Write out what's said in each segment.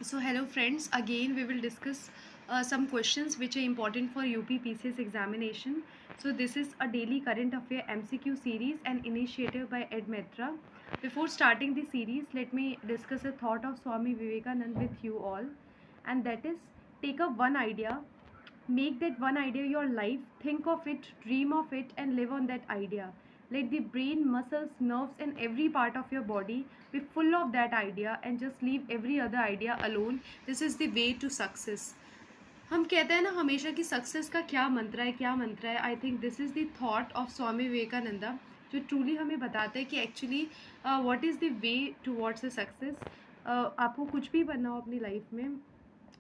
So hello friends, again we will discuss some questions which are important for UP PCS examination. So this is a daily current affair MCQ series and initiative by Edmetra. Before starting the series, let me discuss a thought of Swami Vivekanand with you all, and that is, take up one idea, make that one idea your life, think of it, dream of it, and live on that idea. Let the brain, muscles, nerves, and every part of your body be full of that idea and just leave every other idea alone. This is the way to success. हम कहते हैं ना हमेशा कि success का क्या मंत्र है, क्या मंत्र है. I think this is the thought of Swami Vivekananda, जो ट्रूली हमें बताते हैं कि actually what is the way towards a success. आपको कुछ भी बनना हो अपनी लाइफ में,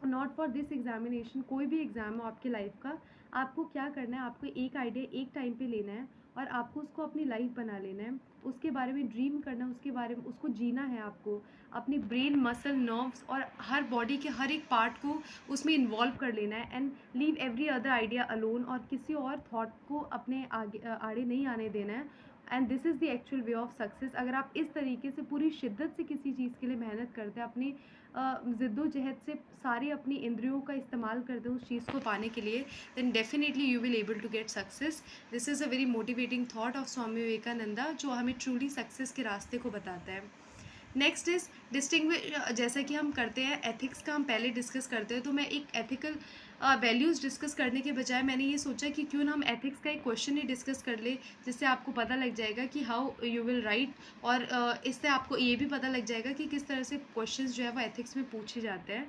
नॉट फॉर दिस एग्जामिनेशन, कोई भी एग्ज़ाम हो आपकी लाइफ का, आपको क्या करना है, आपको एक आइडिया एक टाइम पे लेना है और आपको उसको अपनी लाइफ बना लेना है. उसके बारे में ड्रीम करना है, उसके बारे में उसको जीना है आपको. अपनी ब्रेन, मसल, नर्व्स और हर बॉडी के हर एक पार्ट को उसमें इन्वॉल्व कर लेना है and leave every other idea alone, और किसी और थॉट को अपने आगे आड़े नहीं आने देना है. And this is the actual way of success. अगर आप इस तरीके से पूरी शिद्दत से किसी चीज़ के लिए मेहनत करते हैं, अपनी ज़िद्दोजहद से सारी अपनी इंद्रियों का इस्तेमाल करते हैं उस चीज़ को पाने के लिए, then definitely you will able to get success. This is a very motivating thought of स्वामी विवेकानंदा, जो हमें truly सक्सेस के रास्ते को बताता है. Next is distinguish. जैसा कि हम करते हैं एथिक्स का, हम पहले डिस्कस करते हैं, तो मैं एक एथिकल वैल्यूज़ डिस्कस करने के बजाय मैंने ये सोचा कि क्यों ना हम एथिक्स का एक क्वेश्चन ही डिस्कस कर ले, जिससे आपको पता लग जाएगा कि हाउ यू विल राइट, और इससे आपको ये भी पता लग जाएगा कि किस तरह से क्वेश्चंस जो है वो एथिक्स में पूछे जाते हैं.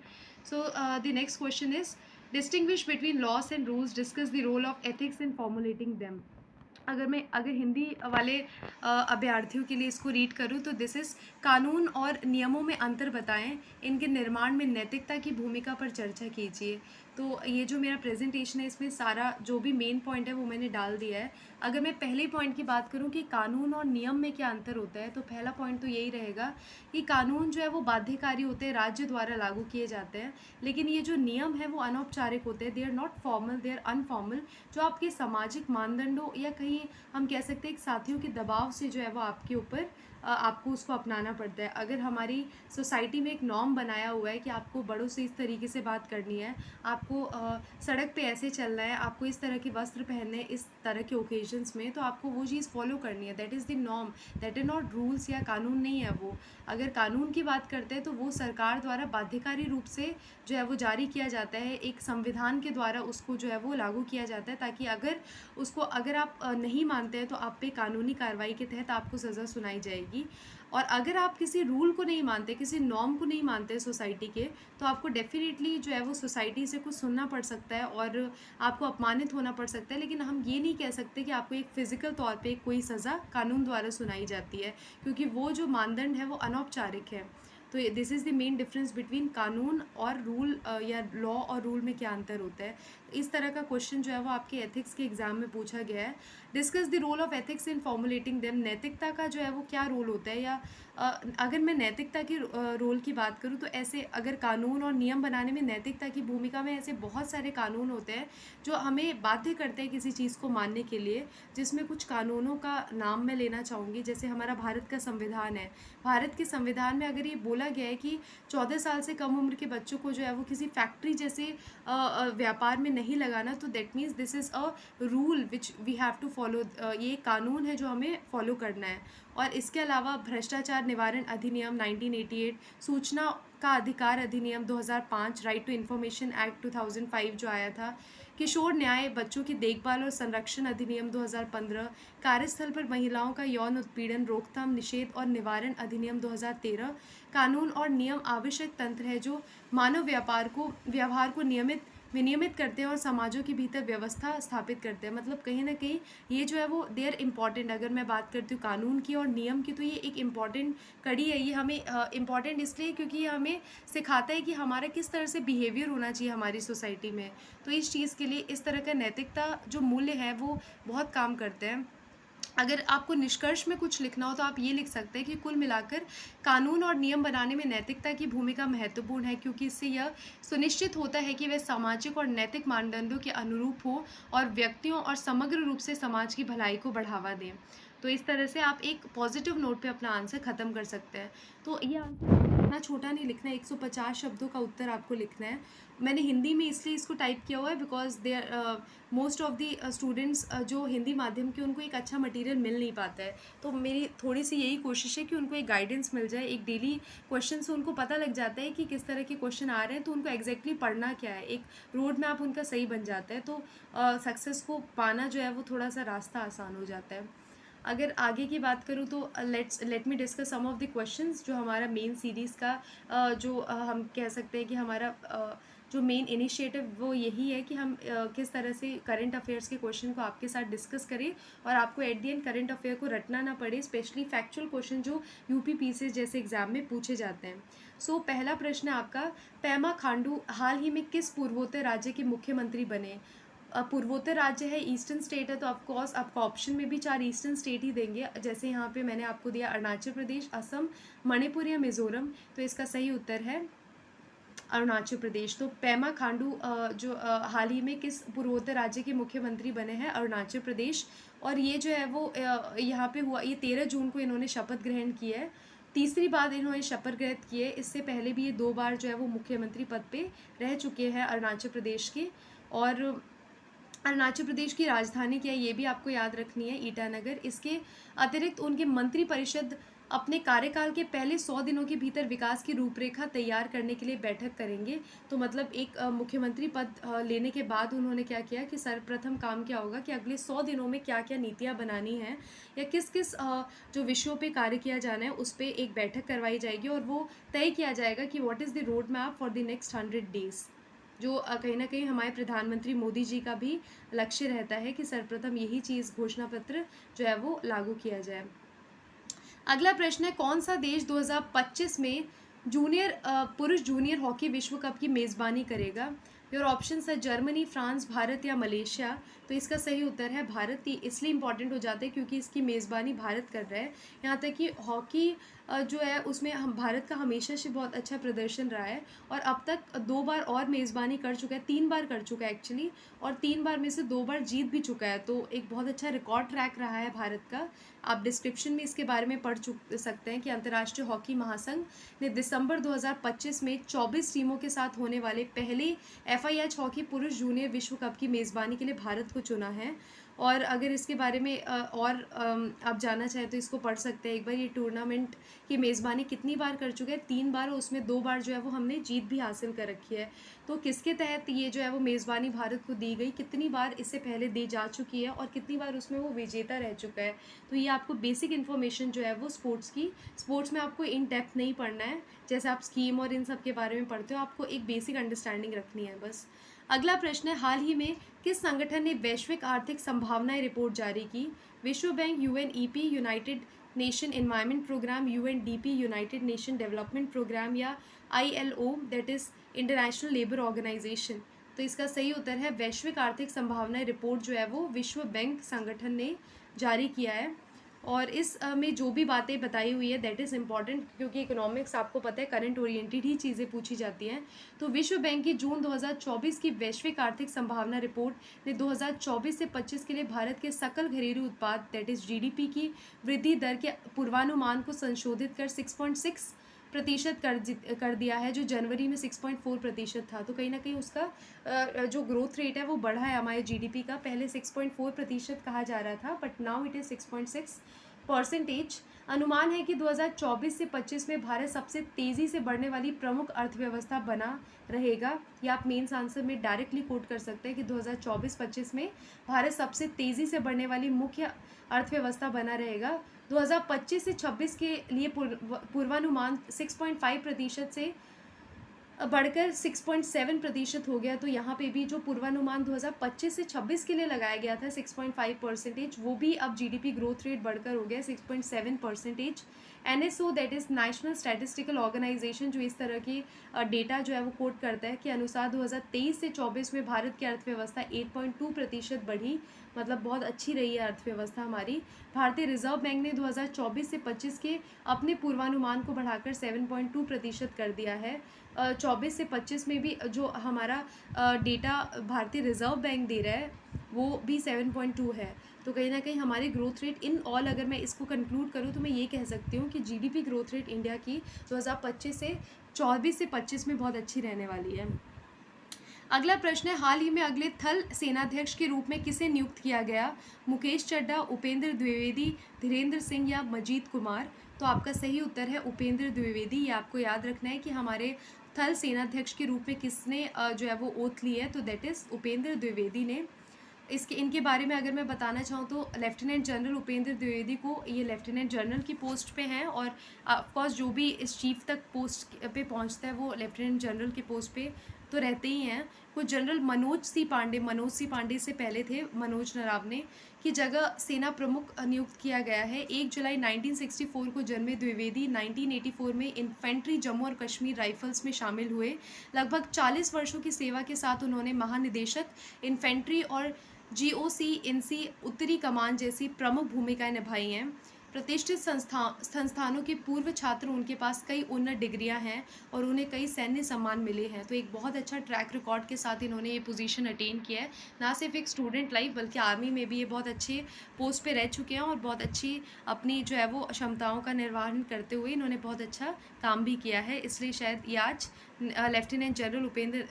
So the next question is, distinguish between laws and rules, discuss the role of ethics in formulating them. अगर हिंदी वाले अभ्यर्थियों के लिए इसको रीड करूँ तो दिस इज़, कानून और नियमों में अंतर बताएं, इनके निर्माण में नैतिकता की भूमिका पर चर्चा कीजिए. तो ये जो मेरा प्रेजेंटेशन है, इसमें सारा जो भी मेन पॉइंट है वो मैंने डाल दिया है. अगर मैं पहले पॉइंट की बात करूँ कि कानून और नियम में क्या अंतर होता है, तो पहला पॉइंट तो यही रहेगा कि कानून जो है वो बाध्यकारी होते हैं, राज्य द्वारा लागू किए जाते हैं. लेकिन ये जो नियम है वो अनौपचारिक होते हैं, they are not formal, they are unformal, जो आपके सामाजिक मानदंडों या कहीं हम कह सकते हैं एक साथियों के दबाव से जो है वो आपके ऊपर आपको उसको अपनाना पड़ता है. अगर हमारी सोसाइटी में एक नॉर्म बनाया हुआ है कि आपको बड़ों से इस तरीके से बात करनी है, आपको सड़क पे ऐसे चलना है, आपको इस तरह के वस्त्र पहनने हैं इस तरह के ओकेजन्स में, तो आपको वो चीज़ फॉलो करनी है. That is the norm, that is not rules या कानून नहीं है वो. अगर कानून की बात करते हैं तो वो सरकार द्वारा बाध्यकारी रूप से जो है वो जारी किया जाता है, एक संविधान के द्वारा उसको जो है वो लागू किया जाता है, ताकि अगर आप नहीं मानते हैं तो आप पे कानूनी कार्रवाई के तहत आपको सज़ा सुनाई जाएगी. और अगर आप किसी रूल को नहीं मानते, किसी नॉर्म को नहीं मानते सोसाइटी के, तो आपको डेफिनेटली जो है वो सोसाइटी से कुछ सुनना पड़ सकता है और आपको अपमानित होना पड़ सकता है. लेकिन हम ये नहीं कह सकते कि आपको एक फ़िज़िकल तौर पे कोई सज़ा कानून द्वारा सुनाई जाती है, क्योंकि वो जो मानदंड है वो अनौपचारिक है. तो this is the main difference between कानून और रूल, या लॉ और रूल में क्या अंतर होता है. इस तरह का क्वेश्चन जो है वो आपके एथिक्स के एग्जाम में पूछा गया है. Discuss the role of ethics in formulating them. नैतिकता का जो है वो क्या रोल होता है, या अगर मैं नैतिकता की रोल की बात करूँ, तो ऐसे अगर कानून और नियम बनाने में नैतिकता की भूमिका में ऐसे बहुत सारे कानून होते हैं जो हमें बाध्य करते हैं किसी चीज़ को मानने के लिए. जिसमें कुछ कानूनों का नाम मैं लेना चाहूँगी, जैसे हमारा भारत का संविधान है. भारत के संविधान में अगर ये बोला गया है कि 14 साल से कम उम्र के बच्चों को जो है वो किसी फैक्ट्री जैसे व्यापार में नहीं लगाना, तो that means this is a rule which we have to follow. ये कानून है जो हमें फॉलो करना है. और इसके अलावा भ्रष्टाचार निवारण अधिनियम 1988, सूचना का अधिकार अधिनियम 2005, राइट टू इन्फॉर्मेशन एक्ट 2005 जो आया था, किशोर न्याय, बच्चों की देखभाल और संरक्षण अधिनियम 2015, कार्यस्थल पर महिलाओं का यौन उत्पीड़न रोकथाम, निषेध और निवारण अधिनियम 2013. कानून और नियम आवश्यक तंत्र है जो मानव व्यवहार को विनियमित करते हैं और समाजों के भीतर व्यवस्था स्थापित करते हैं. मतलब कहीं ना कहीं ये जो है वो दे आर इम्पॉर्टेंट. अगर मैं बात करती हूँ कानून की और नियम की, तो ये एक इम्पॉर्टेंट कड़ी है. ये हमें इम्पॉर्टेंट इसलिए क्योंकि ये हमें सिखाता है कि हमारा किस तरह से बिहेवियर होना चाहिए हमारी सोसाइटी में. तो इस चीज़ के लिए इस तरह का नैतिकता जो मूल्य है वो बहुत काम करते हैं. अगर आपको निष्कर्ष में कुछ लिखना हो तो आप ये लिख सकते हैं कि कुल मिलाकर कानून और नियम बनाने में नैतिकता की भूमिका महत्वपूर्ण है, क्योंकि इससे यह सुनिश्चित होता है कि वे सामाजिक और नैतिक मानदंडों के अनुरूप हो और व्यक्तियों और समग्र रूप से समाज की भलाई को बढ़ावा दें. तो इस तरह से आप एक पॉजिटिव नोट पे अपना आंसर ख़त्म कर सकते हैं। तो ये आंसर इतना छोटा नहीं लिखना है, 150 शब्दों का उत्तर आपको लिखना है। मैंने हिंदी में इसलिए इसको टाइप किया हुआ है because they are most of the students जो हिंदी माध्यम के, उनको एक अच्छा मटेरियल मिल नहीं पाता है। तो मेरी थोड़ी सी यही कोशिश है कि उनको एक गाइडेंस मिल जाए, एक डेली क्वेश्चन से उनको पता लग जाता है कि किस तरह के क्वेश्चन आ रहे हैं, तो उनको एग्जैक्टली पढ़ना क्या है, एक रोड मैप उनका सही बन जाता है। तो सक्सेस को पाना जो है वो थोड़ा सा रास्ता आसान हो जाता है। अगर आगे की बात करूँ तो let me discuss some of the questions जो हमारा मेन सीरीज़ का जो हम कह सकते हैं कि हमारा जो मेन इनिशिएटिव वो यही है कि हम किस तरह से करंट अफेयर्स के क्वेश्चन को आपके साथ डिस्कस करें और आपको at the and current affair को रटना ना पड़े, स्पेशली फैक्चुअल क्वेश्चन जो यूपीपीसीएस जैसे एग्जाम में पूछे जाते हैं। सो पहला प्रश्न है आपका, पेमा खांडू हाल ही में किस पूर्वोत्तर राज्य के मुख्यमंत्री बने? पूर्वोत्तर राज्य है, ईस्टर्न स्टेट है, तो ऑफकोर्स आपको ऑप्शन में भी 4 ईस्टर्न स्टेट ही देंगे। जैसे यहाँ पे मैंने आपको दिया अरुणाचल प्रदेश, असम, मणिपुर या मिजोरम, तो इसका सही उत्तर है अरुणाचल प्रदेश। तो पेमा खांडू जो हाल ही में किस पूर्वोत्तर राज्य के मुख्यमंत्री बने हैं? अरुणाचल प्रदेश। और ये जो है वो यहाँ पे हुआ, ये 13 जून को इन्होंने शपथ ग्रहण की है। तीसरी बार इन्होंने शपथ ग्रहण की है, इससे पहले भी ये 2 बार जो है वो मुख्यमंत्री पद पे रह चुके हैं अरुणाचल प्रदेश के। और अरुणाचल प्रदेश की राजधानी क्या है ये भी आपको याद रखनी है, ईटानगर। इसके अतिरिक्त उनके मंत्रिपरिषद अपने कार्यकाल के पहले 100 दिनों के भीतर विकास की रूपरेखा तैयार करने के लिए बैठक करेंगे। तो मतलब एक मुख्यमंत्री पद लेने के बाद उन्होंने क्या किया कि सर्वप्रथम काम क्या होगा कि अगले 100 दिनों में क्या क्या नीतियाँ बनानी हैं या किस किस जो विषयों पे कार्य किया जाना है उस पर एक बैठक करवाई जाएगी और वो तय किया जाएगा कि what is the road map for the next 100 days. जो कहीं ना कहीं हमारे प्रधानमंत्री मोदी जी का भी लक्ष्य रहता है कि सर्वप्रथम यही चीज़ घोषणा पत्र जो है वो लागू किया जाए। अगला प्रश्न है, कौन सा देश 2025 में पुरुष जूनियर हॉकी विश्व कप की मेज़बानी करेगा? योर ऑप्शन है जर्मनी, फ्रांस, भारत या मलेशिया। तो इसका सही उत्तर है भारत। ये इसलिए इंपॉर्टेंट हो जाता है क्योंकि इसकी मेज़बानी भारत कर रहा है। यहाँ तक कि हॉकी जो है उसमें हम भारत का हमेशा से बहुत अच्छा प्रदर्शन रहा है और अब तक 2 बार और मेज़बानी कर चुका है, 3 बार कर चुका है एक्चुअली, और 3 बार में से 2 बार जीत भी चुका है। तो एक बहुत अच्छा रिकॉर्ड ट्रैक रहा है भारत का। आप डिस्क्रिप्शन में इसके बारे में पढ़ सकते हैं कि अंतर्राष्ट्रीय हॉकी महासंघ ने दिसंबर 2025 में 24 टीमों के साथ होने वाले पहले FIH हॉकी पुरुष जूनियर विश्व कप की मेज़बानी के लिए भारत को चुना है। और अगर इसके बारे में आप जानना चाहें तो इसको पढ़ सकते हैं एक बार। ये टूर्नामेंट की मेज़बानी कितनी बार कर चुके हैं? 3 बार, उसमें 2 बार जो है वो हमने जीत भी हासिल कर रखी है। तो किसके तहत ये जो है वो मेज़बानी भारत को दी गई, कितनी बार इससे पहले दी जा चुकी है और कितनी बार उसमें वो विजेता रह चुका है? तो ये आपको बेसिक इन्फॉर्मेशन जो है वो स्पोर्ट्स में आपको इन डेप्थ नहीं पढ़ना है, जैसे आप स्कीम और इन सब के बारे में पढ़ते हो, आपको एक बेसिक अंडरस्टैंडिंग रखनी है बस। अगला प्रश्न है, हाल ही में किस संगठन ने वैश्विक आर्थिक संभावनाएं रिपोर्ट जारी की? विश्व bank, UNEP united nation environment programme, UNDP united nation development programme या ILO that is international labour organisation. तो इसका सही उत्तर है वैश्विक आर्थिक संभावनाएं रिपोर्ट जो है वो विश्व बैंक संगठन ने जारी किया है। और इस में जो भी बातें बताई हुई है दैट इज़ इम्पॉर्टेंट क्योंकि इकोनॉमिक्स आपको पता है करंट ओरिएंटेड ही चीज़ें पूछी जाती हैं। तो विश्व बैंक की जून 2024 की वैश्विक आर्थिक संभावना रिपोर्ट ने 2024 से 25 के लिए भारत के सकल घरेलू उत्पाद दैट इज़ GDP की वृद्धि दर के पूर्वानुमान को संशोधित कर 6.6% कर दिया है, जो जनवरी में 6.4% था। तो कहीं ना कहीं उसका जो ग्रोथ रेट है वो बढ़ा है हमारे GDP का। पहले 6.4% कहा जा रहा था बट नाउ इट इज़ 6.6%। अनुमान है कि 2024 से 25 में भारत सबसे तेज़ी से बढ़ने वाली प्रमुख अर्थव्यवस्था बना रहेगा। या आप मेंस आंसर में डायरेक्टली कोट कर सकते हैं कि 2024-25 में भारत सबसे तेज़ी से बढ़ने वाली मुख्य अर्थव्यवस्था बना रहेगा। 2025 से 26 के लिए पूर्वानुमान 6.5% से बढ़कर 6.7% हो गया। तो यहाँ पे भी जो पूर्वानुमान 2025 से 26 के लिए लगाया गया था 6.5%, वो भी अब GDP ग्रोथ रेट बढ़कर हो गया 6.7%। NSO that is national statistical organisation, जो इस तरह के डेटा जो है वो कोट करता है, के अनुसार 2023 से 24 में भारत की अर्थव्यवस्था 8.2% बढ़ी, मतलब बहुत अच्छी रही है अर्थव्यवस्था हमारी। भारतीय रिजर्व बैंक ने 2024 से 25 के अपने पूर्वानुमान को बढ़ाकर 7.2% कर दिया है। 24 से 25 में भी जो हमारा डेटा भारतीय रिजर्व बैंक दे रहा है वो भी 7.2 है। तो कहीं ना कहीं हमारी ग्रोथ रेट इन ऑल, अगर मैं इसको कंक्लूड करूँ तो मैं ये कह सकती हूँ कि जीडीपी ग्रोथ रेट इंडिया की 2025 से 24 में बहुत अच्छी रहने वाली है। अगला प्रश्न है, हाल ही में अगले थल सेनाध्यक्ष के रूप में किसे नियुक्त किया गया? मुकेश चड्ढा, उपेंद्र द्विवेदी, धीरेन्द्र सिंह या मजीद कुमार? तो आपका सही उत्तर है उपेंद्र द्विवेदी। ये आपको याद रखना है कि हमारे थल सेनाध्यक्ष के रूप में किसने जो है वो ओथ ली है, तो दैट इज़ उपेंद्र द्विवेदी ने। इनके बारे में अगर मैं बताना चाहूँ तो लेफ्टिनेंट जनरल उपेंद्र द्विवेदी को, ये लेफ्टिनेंट जनरल की पोस्ट पे हैं, और ऑफकोर्स जो भी इस चीफ तक पोस्ट पे पहुँचता है वो लेफ्टिनेंट जनरल के पोस्ट पे तो रहते ही हैं। कुछ जनरल मनोज सी पांडे से पहले थे, मनोज नरावने की जगह सेना प्रमुख नियुक्त किया गया है। 1 जुलाई 1964 को जन्मे द्विवेदी 1984 में इन्फेंट्री जम्मू और कश्मीर राइफल्स में शामिल हुए। लगभग 40 वर्षों की सेवा के साथ उन्होंने महानिदेशक इन्फेंट्री और GOC-INC उत्तरी कमान जैसी प्रमुख भूमिकाएं निभाई हैं। प्रतिष्ठित संस्थानों के पूर्व छात्र, उनके पास कई उन्नत डिग्रियां हैं और उन्हें कई सैन्य सम्मान मिले हैं। तो एक बहुत अच्छा ट्रैक रिकॉर्ड के साथ इन्होंने ये पोजीशन अटेन किया है। ना सिर्फ एक स्टूडेंट लाइफ बल्कि आर्मी में भी ये बहुत अच्छे पोस्ट पे रह चुके हैं और बहुत अच्छी अपनी जो है वो क्षमताओं का निर्वहन करते हुए इन्होंने बहुत अच्छा काम भी किया है। इसलिए शायद ये आज lieutenant general Upendra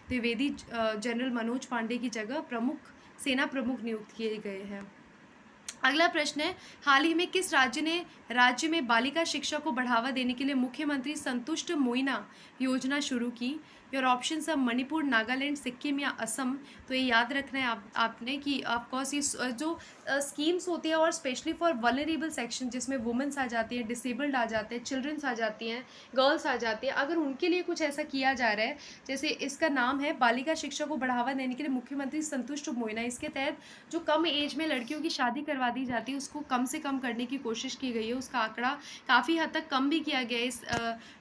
Dwivedi general Manoj Pande की जगह सेना प्रमुख नियुक्त किए गए हैं। अगला प्रश्न है, हाल ही में किस राज्य में बालिका शिक्षा को बढ़ावा देने के लिए मुख्यमंत्री संतुष्ट मोइना योजना शुरू की? Your options are Manipur, Nagaland, Sikkim या असम। तो ये याद रखना है आपने कि ऑफकोर्स ये जो स्कीम्स होती है और स्पेशली फॉर वल्नरेबल सेक्शन, जिसमें वुमेंस आ जाती हैं, डिसेबल्ड आ जाते हैं, चिल्ड्रंस आ जाती हैं, गर्ल्स आ जाती हैं, अगर उनके लिए कुछ ऐसा किया जा रहा है, जैसे इसका नाम है बालिका शिक्षा को बढ़ावा देने के लिए मुख्यमंत्री संतुष्ट मोइना। इसके तहत जो कम एज में लड़कियों की शादी करवा दी जाती है उसको कम से कम करने की कोशिश की गई है। उसका आंकड़ा काफ़ी हद तक कम भी किया गया है इस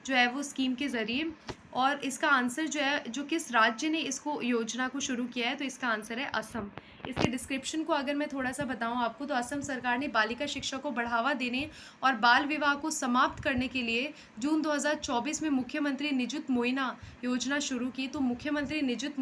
जो है वो स्कीम के ज़रिए। और इसका आंसर जो है, जो किस राज्य ने इसको योजना को शुरू किया है, तो इसका आंसर है असम। इसके डिस्क्रिप्शन को अगर मैं थोड़ा सा बताऊं आपको, तो असम सरकार ने बालिका शिक्षा को बढ़ावा देने और बाल विवाह को समाप्त करने के लिए जून 2024 में मुख्यमंत्री निजुत मोइना योजना शुरू की। तो मुख्यमंत्री निजुत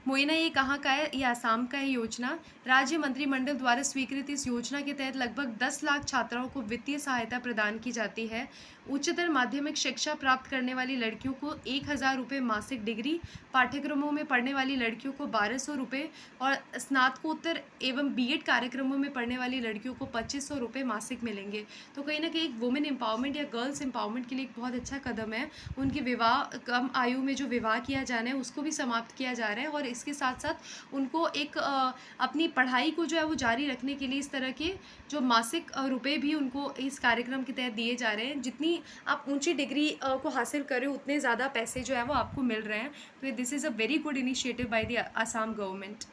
मोइना ये कहाँ का है? ये आसाम का है योजना। राज्य मंत्रिमंडल द्वारा स्वीकृत इस योजना के तहत लगभग 10 लाख छात्राओं को वित्तीय सहायता प्रदान की जाती है। उच्चतर माध्यमिक शिक्षा प्राप्त करने वाली लड़कियों को 1,000 रुपये मासिक डिग्री, पाठ्यक्रमों में पढ़ने वाली लड़कियों को 1,200 रुपये और स्नातकोत्तर एवं बीएड कार्यक्रमों में पढ़ने वाली लड़कियों को 2,500 रुपये मासिक मिलेंगे। तो कहीं ना कहीं एक वुमेन एम्पावरमेंट या गर्ल्स एम्पावरमेंट के लिए एक बहुत अच्छा कदम है। उनके विवाह, कम आयु में जो विवाह किया जाना है उसको भी समाप्त किया जा रहा है, और इसके साथ साथ उनको एक अपनी पढ़ाई को जो है वो जारी रखने के लिए इस तरह के जो मासिक रुपए भी उनको इस कार्यक्रम के तहत दिए जा रहे हैं। जितनी आप ऊंची डिग्री को हासिल करें उतने ज़्यादा पैसे जो है वो आपको मिल रहे हैं। तो this is a very good initiative by the Assam government.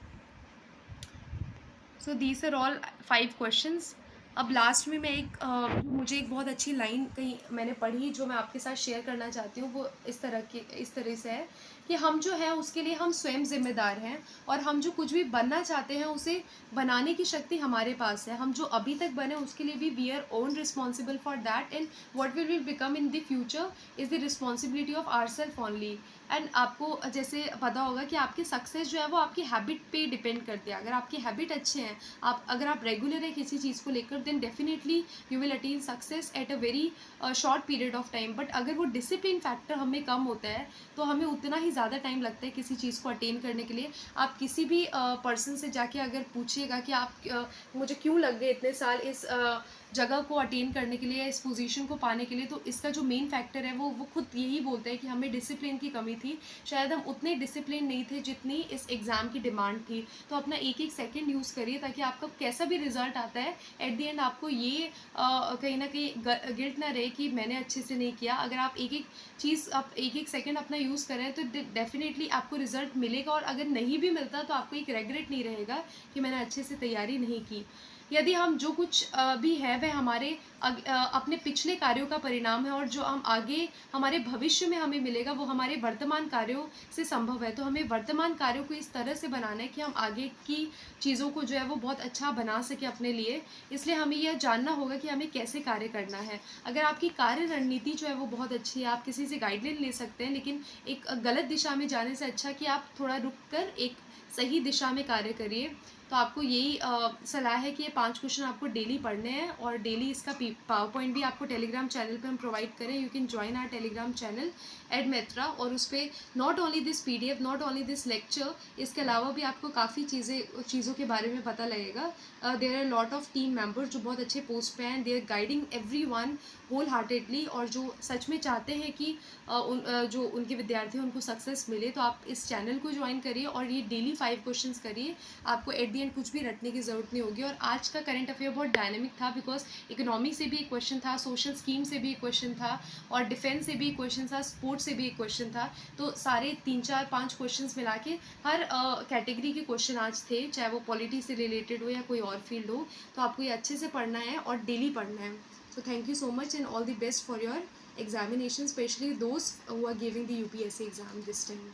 So these are all 5 questions. अब लास्ट में मैं मुझे एक बहुत अच्छी लाइन कहीं मैंने पढ़ी जो मैं आपके साथ शेयर करना चाहती हूँ। वो इस तरह से है कि हम जो है उसके लिए हम स्वयं जिम्मेदार हैं, और हम जो कुछ भी बनना चाहते हैं उसे बनाने की शक्ति हमारे पास है। हम जो अभी तक बने उसके लिए भी we are own responsible for that, and what will become in the future is the responsibility of our self only. And आपको जैसे पता होगा कि आपकी सक्सेस जो है वो आपकी हैबिट पे डिपेंड करती है। अगर आपकी हैबिट अच्छे हैं, अगर आप रेगुलर है किसी चीज़ को लेकर, then definitely you will attain success at a very short period of time. But अगर वो डिसिप्लिन फैक्टर हमें कम होता है तो हमें उतना ही ज़्यादा टाइम लगता है किसी चीज़ को अटेन करने के लिए। आप किसी भी पर्सन से जाके अगर पूछिएगा कि आप मुझे क्यों लग गए इतने साल इस जगह को अटेन करने के लिए, इस पोजीशन को पाने के लिए, तो इसका जो मेन फैक्टर है वो खुद यही बोलते हैं कि हमें डिसिप्लिन की कमी थी। शायद हम उतने डिसिप्लिन नहीं थे जितनी इस एग्ज़ाम की डिमांड थी। तो अपना एक एक सेकेंड यूज़ करिए ताकि आपका कैसा भी रिजल्ट आता है एट द एंड आपको ये कहीं ना कहीं गिल्ट ना रहे कि मैंने अच्छे से नहीं किया। अगर आप एक एक चीज़, आप एक एक सेकेंड अपना यूज़ करें तो डेफिनेटली आपको रिजल्ट मिलेगा, और अगर नहीं भी मिलता तो आपको एक रेग्रेट नहीं रहेगा कि मैंने अच्छे से तैयारी नहीं की। यदि हम जो कुछ भी है वह हमारे अपने पिछले कार्यों का परिणाम है, और जो हम आगे हमारे भविष्य में हमें मिलेगा वो हमारे वर्तमान कार्यों से संभव है। तो हमें वर्तमान कार्यों को इस तरह से बनाना है कि हम आगे की चीज़ों को जो है वो बहुत अच्छा बना सकें अपने लिए। इसलिए हमें यह जानना होगा कि हमें कैसे कार्य करना है। अगर आपकी कार्य रणनीति जो है वो बहुत अच्छी है, आप किसी से गाइडलाइन ले सकते हैं, लेकिन एक गलत दिशा में जाने से अच्छा कि आप थोड़ा रुक कर एक सही दिशा में कार्य करिए। तो आपको यही सलाह है कि ये 5 क्वेश्चन आपको डेली पढ़ने हैं, और डेली इसका पावर पॉइंट भी आपको टेलीग्राम चैनल पे हम प्रोवाइड करें। You can join our telegram channel एडमेत्रा, और उस पर not only this PDF, not only this lecture, इसके अलावा भी आपको काफ़ी चीज़ों के बारे में पता लगेगा। There are lot of team members जो बहुत अच्छे पोस्ट पे हैं, they are guiding everyone wholeheartedly, और जो सच में चाहते हैं कि जो उनके विद्यार्थी हैं उनको सक्सेस मिले। तो आप इस चैनल को ज्वाइन करिए और ये डेली 5 क्वेश्चंस करिए। आपको एट दी एंड कुछ भी रटने की ज़रूरत नहीं होगी। और आज का करंट अफेयर बहुत डायनेमिक था, बिकॉज इकोनॉमी से भी एक क्वेश्चन था, सोशल स्कीम से भी एक क्वेश्चन था, और डिफेंस से भी एक क्वेश्चन था, स्पोर्ट्स से भी एक क्वेश्चन था। तो सारे 3 4 5 क्वेश्चन मिला के हर कैटेगरी के क्वेश्चन आज थे, चाहे वो पॉलिटी से रिलेटेड हो या कोई और फील्ड हो। तो आपको ये अच्छे से पढ़ना है और डेली पढ़ना है। So thank you so much and all the best for your examination, especially those who are giving the UPSC exam this time.